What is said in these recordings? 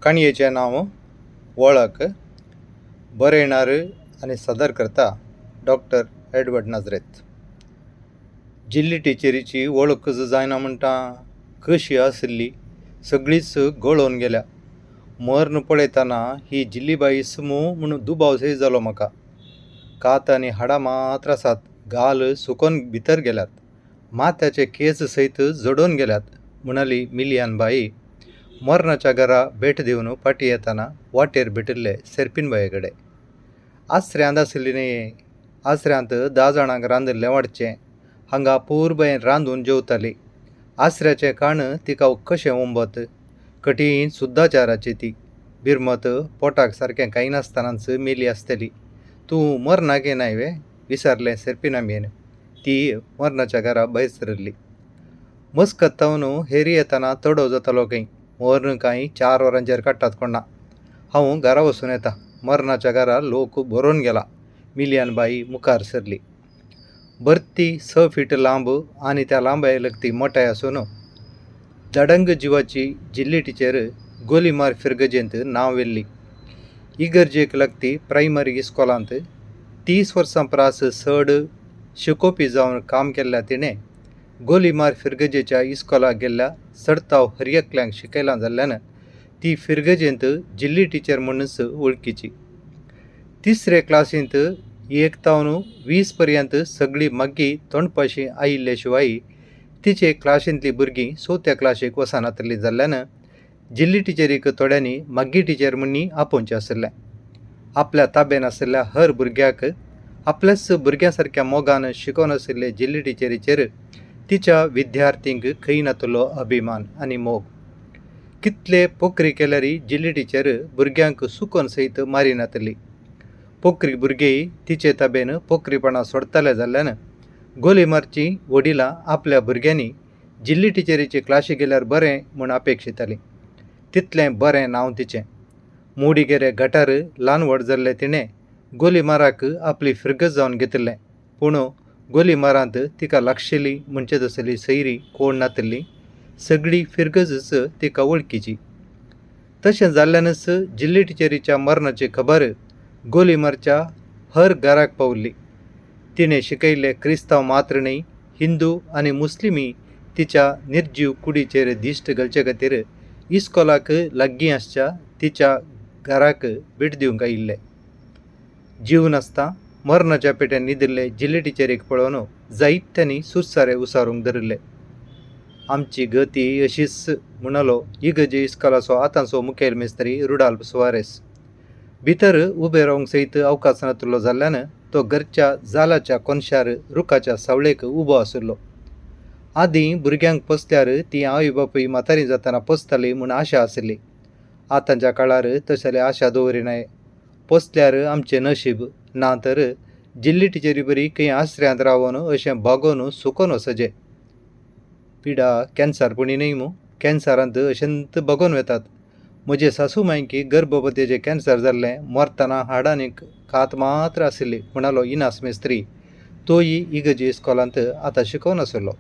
काणयेचें नांव वळख. बरयणार आनी सादर करता डॉक्टर एडवर्ड नाझरेथ. जिल्ली टिचरीची वळख जायना म्हणटा कशी आसली सगळीच गळोवन गेल्या. मरण पळयतना ही जिल्लीबाई समू म्हूण दुबाव जालो म्हाका. कात आनी हाडां मात्र आसात, गाल सुकोवन भितर गेल्यात, माथ्याचे केस सयत जडोवन गेल्यात म्हणाली मिलियान बाई मरणाच्या घरा भेट दिवन फाटी येतना वाटेर भेटिल्ले सेर्पिनबाये कडेन. आसऱ्यांत आसली न्ही, आसऱ्यांत 10 जाणांक रांदिल्लें वाडचें. हांगा पुरबयेन रांदून जेवताली. आसऱ्याचें काण तिका कशें ओंबत. कठीण शुद्धाचाराची ती. भिरमत पोटाक सारकें कांय नासतनाच मेली आसतली. तूं मरणाक येनाय वे विचारलें सेर्पिनामेन. ती मरणाच्या घरा भायर सरली. मस्कत तावन हेरी येतना तडो जातालो खंय. मरण कांय 4 वरांचेर काडटात कोण ना. हांव घरा वचून येता. मरणाच्या घरा लोक भरोवन गेला. मिलियान बाई मुखार सरली. भरती 6 फीट लांब आनी त्या लांब्याक लगती मोठाय आसून दडंग जिवाची जिल्ली टिचर गोलीमार फिरगजेंत नांव वेल्ली. इगर्जेक लागती प्रायमरी इस्कॉलांत 30 वर्सां परास चड शिकोवपी जावन काम केल्ल्या तिणें गोलीमार फिरगजेच्या इस्कॉलाक गेल्ल्या सडताव हरियकल्यांक शिकयलां जाल्ल्यान ती फिरगजेंत जिल्ली टिचर म्हणूनच वळखीची. 3रे क्लासींत 1 तावन 20 पर्यंत सगळीं मागी तोंडपाशी आयिल्ले शिवाय तिचे क्लासींतलीं भुरगीं 4थ्या क्लासीक वचनातलीं जाल्ल्यान जिल्ली टिचरीक थोड्यांनी मागी टिचर म्हणून आपोवचें आसलें. आपल्या ताब्यान आशिल्ल्या हर भुरग्याक आपल्याच भुरग्यां सारक्या मोगान शिकोवन आशिल्ले जिल्ली टिचरीचेर तिच्या विद्यार्थींक खंय नातलो अभिमान आनी मोग. कितले पोखरी केल्यारी जिल्ली टिचर भुरग्यांक सुकोवन सयत मारी नातली. पोखरी भुरगीं तिचे ताब्यान पोखरीपणां सोडताले जाल्ल्यान गोलीमारची वडिलां आपल्या भुरग्यांनी जिल्ली टिचरीचे क्लासीक गेल्यार बरें म्हूण अपेक्षितालीं. तितलें बरें नांव तिचें. मोडीगेरे गटार ल्हान व्हड जाल्ले तिणें गोलीमाराक आपली फिरगत जावन घेतिल्लें. पूण गोलीमारांत तिका लागशिल्ली म्हणचे तसली सैरी कोण नातली. सगळी फिरगजच तिका वळखीची. तशें जाल्ल्यानच जिल्ली टिचरीच्या मरणाची खबर गोलीमारच्या हर घराक पावल्ली. तिणें शिकयल्ले क्रिस्तांव मात्र न्ही, हिंदू आनी मुस्लिमी तिच्या निर्जीव कुडीचेर दिश्ट घालचे खातीर इस्कॉलाक लागीं आसच्या तिच्या घराक भेट दिवंक आयिल्ले. जीव नासता मरणाच्या पेट्यान न्हिदिल्ले जिल्ली टिचरीक पळोवन जायत्यांनी सुरसारे उसारूंक धरिल्ले. आमची गती अशीच म्हणलो इगर्जे इस्कॉलाचो आतांचो मुखेल मेस्त्री रुडाल्फ सुवारेस. भितर उबे रावंक सयत अवकाश नातलो जाल्ल्यान तो घरच्या जालाच्या कोनशार रुखाच्या सावळेक उबो आशिल्लो. आदीं भुरग्यांक पोसल्यार ती आवय बापूय म्हातारीं जातना पोसतालीं म्हूण आशा आशिल्ली. आतांच्या काळार तशेले आशा दवरिनाय. पोसल्यार आमचें नशीब, ना तर जिल्ली टिचरी बरी खंय आसऱ्यांत रावून अशें बागोवन सुकोवन वचचें. पिडा कॅन्सरपणी न्हय मू, कॅन्सरांत अशेंत बगोवन वेतात. म्हजे सासू मांयकी गर्भवतीचें कॅन्सर जाल्लें, मरतना हाडांनीक कात मात्र आशिल्ली म्हणालो इनास मेस्त्री. तोय इगर्जे इस्कॉलांत आतां शिकोवन आसलो.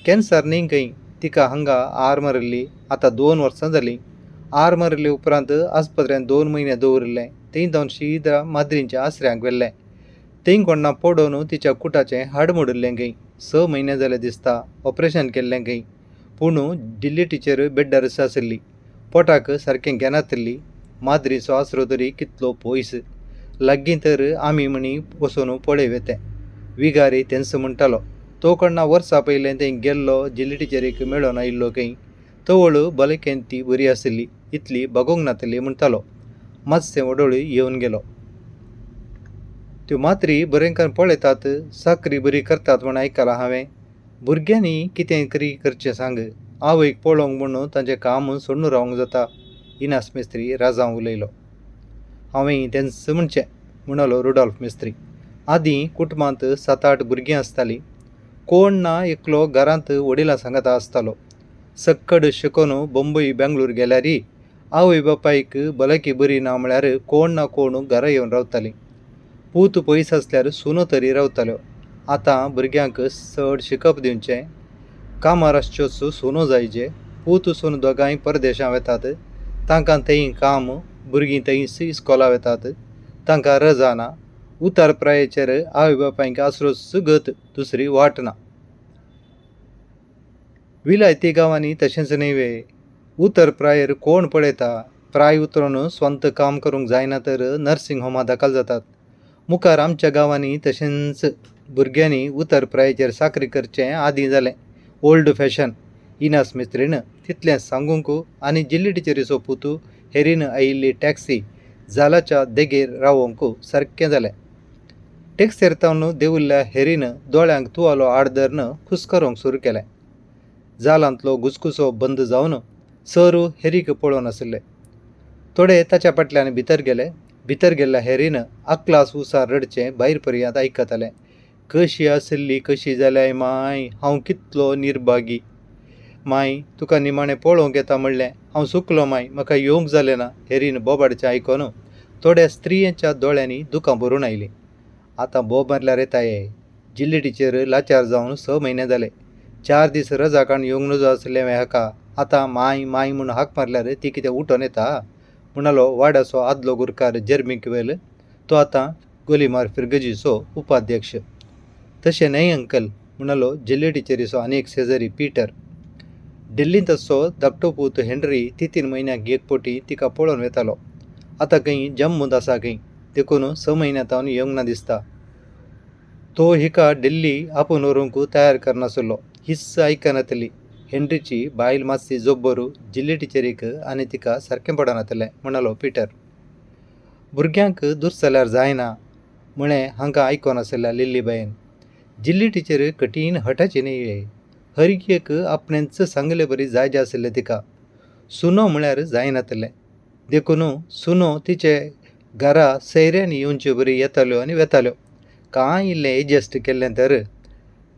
कॅन्सर न्ही खंय, तिका हांगा आर मारिल्ली. आतां 2 वर्सां जालीं. आर मारिल्ले उपरांत आस्पत्र्यांत 2 म्हयने दवरिल्लें. थंय जावन सीदा माद्रींच्या आसऱ्यांक व्हेल्लें. थंय कोणा पडोवन तिच्या कुटाचें हाड मोडिल्लें खंय. 6 म्हयने जाले दिसता. ऑपरेशन केल्लें खंय. पूण जिल्ली टिचर बेड्डारच आशिल्ली. पोटाक सारकें घेनातली. माद्रीचो आसरो तरी कितलो पयस. लागीं तर आमी म्हणी वचून पळय येतें. विगारी तेंस म्हणटालो. तो कोणा वर्सां पयलें थंय गेल्लो जिल्ली टिचरीक मेळोन आयिल्लो खंय. तवळ भलायकेन ती बरी आशिल्ली, इतली बगोंक नातली म्हणटालो. मातशें वडोळ येवन गेलो. त्यो मात्री बरेंकार पळयतात, साकरी बरी करतात म्हूण आयकलां हांवें. भुरग्यांनी कितें तरी करचें सांग. आवयक पळोवंक म्हूण तांचें काम सोडून रावंक जाता. इनास मेस्त्री राजावन उलयलो. हांवें तेंच म्हणचें म्हणलो रुडॉल्फ मेस्त्री. आदीं कुटुंबांत 7-8 भुरगीं आसतालीं. कोण ना एकलो घरांत वडिलां सांगाता आसतालो. सक्कड शिकोवन बंबई बेंगळूर गेल्यारी आवय बापायक भलायकी बरी ना म्हळ्यार कोण ना कोण घरा येवन रावतालीं. पूत पयस आसल्यार सुनो तरी रावताल्यो. आतां भुरग्यांक चड शिकप दिवचें, कामार आसच्योच सुनो जायचे. पूत सून दोगांय परदेशां वेतात. तांकां थंय काम, भुरगीं थंयच इस्कॉलाक वेतात, तांकां रजा ना, उतार प्रायेचेर आवय बापायंक आसरो सुगत दुसरी वाट ना. विलायती गांवांनी तशेंच न्हय. उतर प्रायेर कोण पळयता? प्राय उतरून स्वंत काम करूंक जायना तर नर्सिंग होमा दाखल जातात. मुखार आमच्या गांवांनी तशेंच भुरग्यांनी उतर प्रायेचेर चाकरी करचें आदीं जालें. ओल्ड फॅशन इनास मिस्त्रीन तितलें सांगूंक आनी जिल्ली टिचरीचो पुतू हेरीन आयिल्ली टॅक्सी जालाच्या देगेर रावोंक सारकें जालें. टॅक्सीर तावन देंवल्ल्या हेरीन दोळ्यांक तुवालो आडधरून खुस्करूंक सुरू केलें. जालांतलो घुसघुसो बंद जावन सर हेरीक पळोवन आसले. थोडे ताच्या फाटल्यान भितर गेले. भितर गेल्ल्या हेरीन आकलास उसार रडचें भायर पर्यंत आयकतालें. कशी आसली, कशी जाल्याय माय, हांव कितलो निर्भागी. माय, तुका निमाणें पळोवंक येता म्हणलें, हांव चुकलो माय, म्हाका येवंक जालें ना. हेरीन बोबाडचें आयकून थोड्या स्त्रियेच्या दोळ्यांनी दुकां भरून आयलीं. आतां बोब मारल्यार येताये. जिल्ली टिचर लाचार जावन 6 म्हयने जाले. 4 दीस रजा काडून येवंक नजो आसलें हाका. आतां माय माय म्हूण हाक मारल्यार ती कितें उठोन येता? म्हणालो वाड्याचो आदलो गुरकार जर्मिकवेल. तो आतां गोलीमार फिरगजीचो उपाध्यक्ष. तशें न्हय अंकल, म्हणालो जिल्ली टिचरीचो आनी एक शेजारी पिटर. दिल्लींत ताचो धाकटो पूत हेनरी 3 म्हयन्यांक एक पोटी तिका पळोवन वेतालो. आतां खंय जम्मूंत आसा खंय, देखून 6 म्हयन्यांतावन येवंक ना दिसता. तो हिका दिल्ली आपूण व्हरूंक तयार करनासलो. हिस्स आयकनातली. हेनरीची बायल मातशी जब्बर जिल्ली टिचरीक आनी तिका सारकें पडनातलें, म्हणालो पिटर. भुरग्यांक दुस जाल्यार जायना म्हळें हांकां आयकोनासल्या लिल्लीबायेन. जिल्ली टिचर कठीण हठाची न्हय. हर एक आपणेंच सांगले बरी जाय आसलें तिका. सुनो म्हळ्यार जायनातलें. देखून सुनो तिचे घरा सैऱ्यांनी येवच्यो बरी येताल्यो आनी वेताल्यो. कांय इल्लें एडजस्ट केल्लें तर,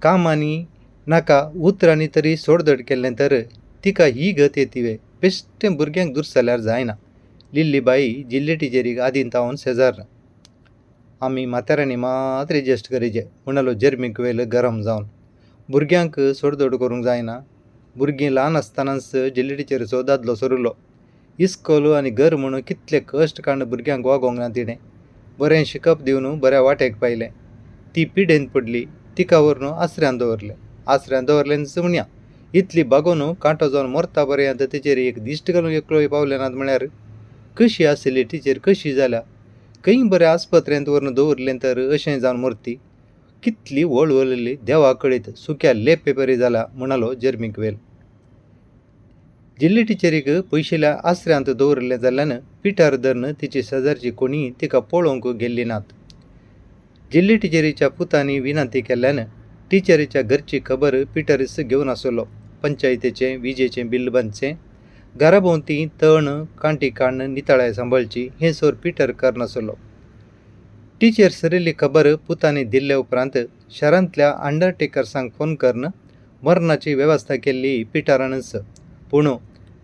कामांनी नाका उतरांनी तरी सोडधड केल्लें तर तिका ही गत येतिवे. बेश्टें भुरग्यांक दुस जाल्यार जायना. लिल्लीबाई जिल्ली टिचरीक आदीं तावन शेजार. आमी म्हाताऱ्यांनी मात एडजस्ट करीचे, म्हणालो जर्मिकवेल गरम जावन. भुरग्यांक सोडधड करूंक जायना. भुरगीं ल्हान आसतनाच जिल्ली टिचरीचो दादलो सरुलो. इस्कॉल आनी घर म्हूण कितले कश्ट काडून भुरग्यांक वागोवंक ना तिणें. बरें शिकप दिवन बऱ्या वाटेक पायलें. ती पिडेंत पडली. तिका व्हरून आसऱ्यान दवरलें. आसऱ्यान दवरलें जमण्या. इतली बागोवन कांटो जावन मरता पर्यंत तेचेर एक दिश्ट घालूंक एकलोय पावले नात म्हळ्यार कशी आसली टिचर, कशी जाल्या. खंय बऱ्या आस्पत्रेंत व्हरून दवरलें तर अशें जावन मरती. कितली वळवळली देवा कळीत, सुक्या लेपे बरी जाला, म्हणालो जर्मिकवेल. जिल्ली टिचरीक पयशिल्ल्या आसऱ्यांत दवरलें जाल्यान पिटर धरून तिची शेजारची कोणीय तिका पळोवंक गेल्ली नात. जिल्ली टिचरीच्या पुतांनी विनंती केल्ल्यान टिचरीच्या घरची खबर पिटरच घेवन आसलो. पंचायतीचें, विजेचें बिल बांदचें, घराभोंवती तण कांटी काडून नितळाय सांबाळची हें सोर पिटर करनासलो. टिचर सरिल्ली खबर पुतांनी दिल्ले उपरांत शारांतल्या अंडरटेकर्सांक फोन करून मरणाची वेवस्था केल्ली पिटरानच. पूण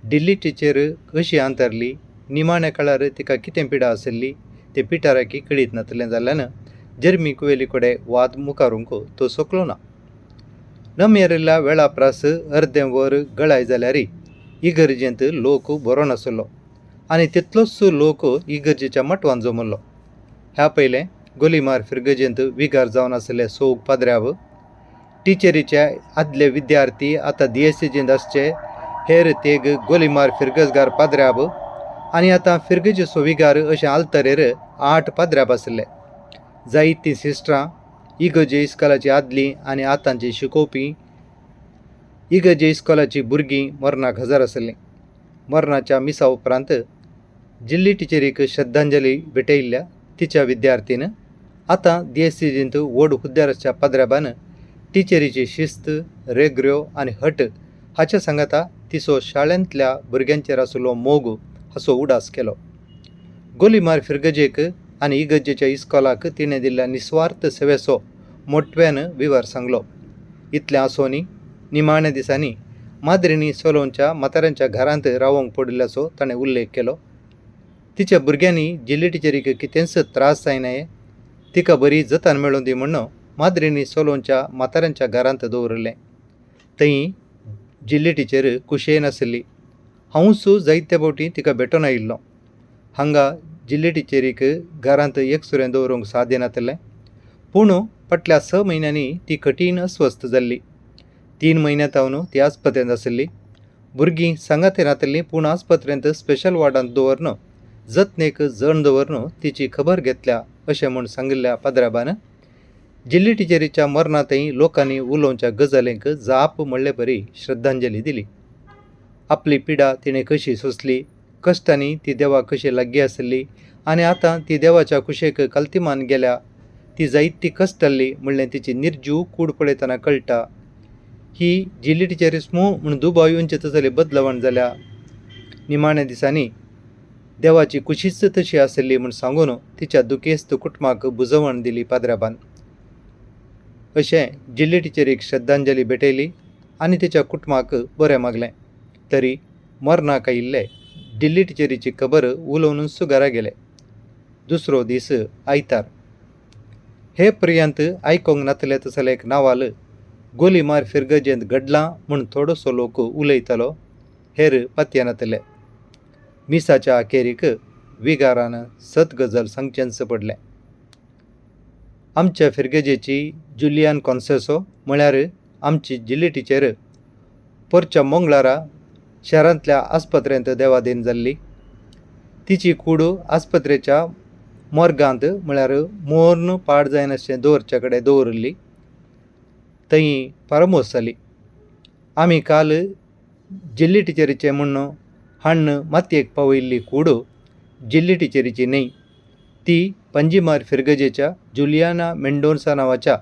दिल्ली टिचर कशी अंतरली, निमाण्या काळार तिका कितें पिडा आसली तें पिटराक कळीत नातलें जाल्यान जर्मिकवेली कडेन वाद मुखारूंक तो सोंकलो ना. नमेरिल्ल्या वेळाप्रास अर्दें वर गळाय जाल्यारय इगर्जेंत लोक बरो नासलो आनी तितलोच लोक इगर्जेच्या मटवान जमलो. ह्या पयलें गोलीमार फिरगजेंत विगार जावन आसले सोग पाद्र्याव, टिचरीचे आदले विद्यार्थी आतां DSCजेंत आसचे हेर तेग गोलीमार फिरगजगार पाद्र्याब आनी आतां फिरगजेचो विगार अशें आल्तरेर 8 पाद्र्याब आसले. जायतीं सिस्टरां, इगर्जे इस्कॉलाची आदलीं आनी आतांची शिकोवपी, इगर्जे इस्कॉलाची भुरगीं मरणाक हजर आसलीं. मरणाच्या मिसा उपरांत जिल्ली टिचरीक श्रद्धांजली भेटयल्ल्या तिच्या विद्यार्थीन आतां DSCजेंत व्हड हुद्द्याराच्या पाद्र्याबान टिचरीची शिस्त, रेग्र्यो आनी हट हाच्या सांगाता तिचो शाळेंतल्या भुरग्यांचेर आसलो मोग हाचो उडास केलो. गोलीमार फिरगजेक आनी इगर्जेच्या इस्कॉलाक तिणें दिल्ल्या निस्वार्थ सेवेचो मोठ्यान विवर सांगलो. इतलें आसोनी निमाण्या दिसांनी माद्रिनी सोलोनच्या म्हाताऱ्यांच्या घरांत रावोंक पडिल्ल्याचो ताणें उल्लेख केलो. तिच्या भुरग्यांनी जिल्ली टिचरीक कितेंच त्रास जायनाये, तिका बरी जतन मेळोवन दी म्हणून माद्रिनी सोलोनच्या म्हाताऱ्यांच्या घरांत दवरलें. थंय जिल्ली टिचर कुशेन आसली. हांवूच जायते फावटी तिका भेटोन आयिल्लो. हांगा जिल्ले टिचेरीक घरांत एकसुरें दवरूंक साध्य नासलें. पूण फाटल्या 6 म्हयन्यांनी ती कठीण अस्वस्थ जाल्ली. 3 म्हयने तावन ती आस्पत्रेंत आसली. भुरगीं सांगाती रावतलीं, पूण आस्पत्रेंत स्पेशल वॉर्डांत दवरन जतनेक जण दवरन तिची खबर घेतल्या अशें म्हूण सांगिल्ल्या पाद्राबान जिल्ली टिचेरीच्या मरणांतय लोकांनी उलोवच्या गजालींक जाप म्हणले परी श्रद्धांजली दिली. आपली पिडा तिणें कशी सोंसली, कश्टांनी ती देवाक कशी लागीं आसली आनी आतां ती देवाच्या कुशेक काल्तिमान गेल्या. ती जायती कश्टाल्ली म्हणलें तिची निर्जीव कूड पळयतना कळटा. ही जिल्ली टिचेरीस म्हूण दुबाव येवचे तसली बदलावण जाल्या. निमाण्या दिसांनी देवाची कुशीच तशी आसली म्हूण सांगून तिच्या दुखेस्त कुटुंबाक बुजवण दिली पाद्राबान. अशें जिल्ली टिचेरीक श्रद्धांजली भेटयली आनी तिच्या कुटुंबाक बरें मागलें. तरी मरणाक आयिल्ले जिल्ली टिचेरीची खबर उलोवन सुगारा गेले. दुसरो दीस आयतार. हे पर्यंत आयकोंक नासलें तसलें एक नावाल गोलीमार फिरगजेंत घडलां म्हूण थोडोसो लोक उलयतालो, हेर पातये नासलें. मिसाच्या अखेरीक विगारान सत गजाल सांगचेंच पडलें. आमच्या फिरगजेची जुलियान कॉन्सेसो म्हळ्यार आमची जिल्ली टिचेर परच्या मंगळारा शारांतल्या आस्पत्रेंत देवादीन जाल्ली. तिची कूड आस्पत्रेच्या मॉर्गांत म्हळ्यार मोर्न पाड जायनाशें दवरचे कडेन दवरली. थंय फार्मोस जाली. आमी काल जिल्ली टिचेरीचें म्हूण हाडून मातयेक पावयल्ली कूड जिल्ली टिचेरीची न्हय. ती पांजीमार फिरगजेच्या जुलियाना मेंडोन्सा नांवाच्या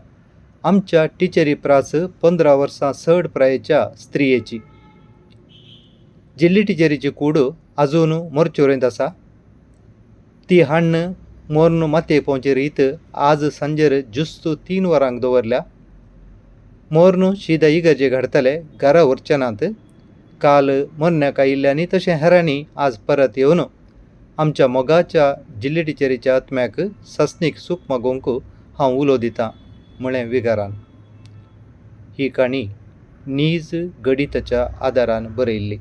आमच्या टिचेरी प्रास 15 वर्सां चड प्रायेच्या स्त्रियेची. जिल्ली टिचेरीची कूड आजून मोर्चोरेंत आसा. ती हाडून मोर्न मातयेक पावचे रीत आज सांजेर जुस्त 3 वरांक दवरल्या. मोर्न शिदा इगर्जेक हाडटले घरा व्हरचे नात. काल मरण्याक आयिल्ल्यांनी तशें हेरांनी आज परत येवन आमच्या मोगाच्या जिल्ली टिचेरीच्या आत्म्याक सासणीक सूख मागोवंक हांव उलो दितां म्हळें विगारान. ही काणी नीज गणिताच्या आदारान बरयल्ली.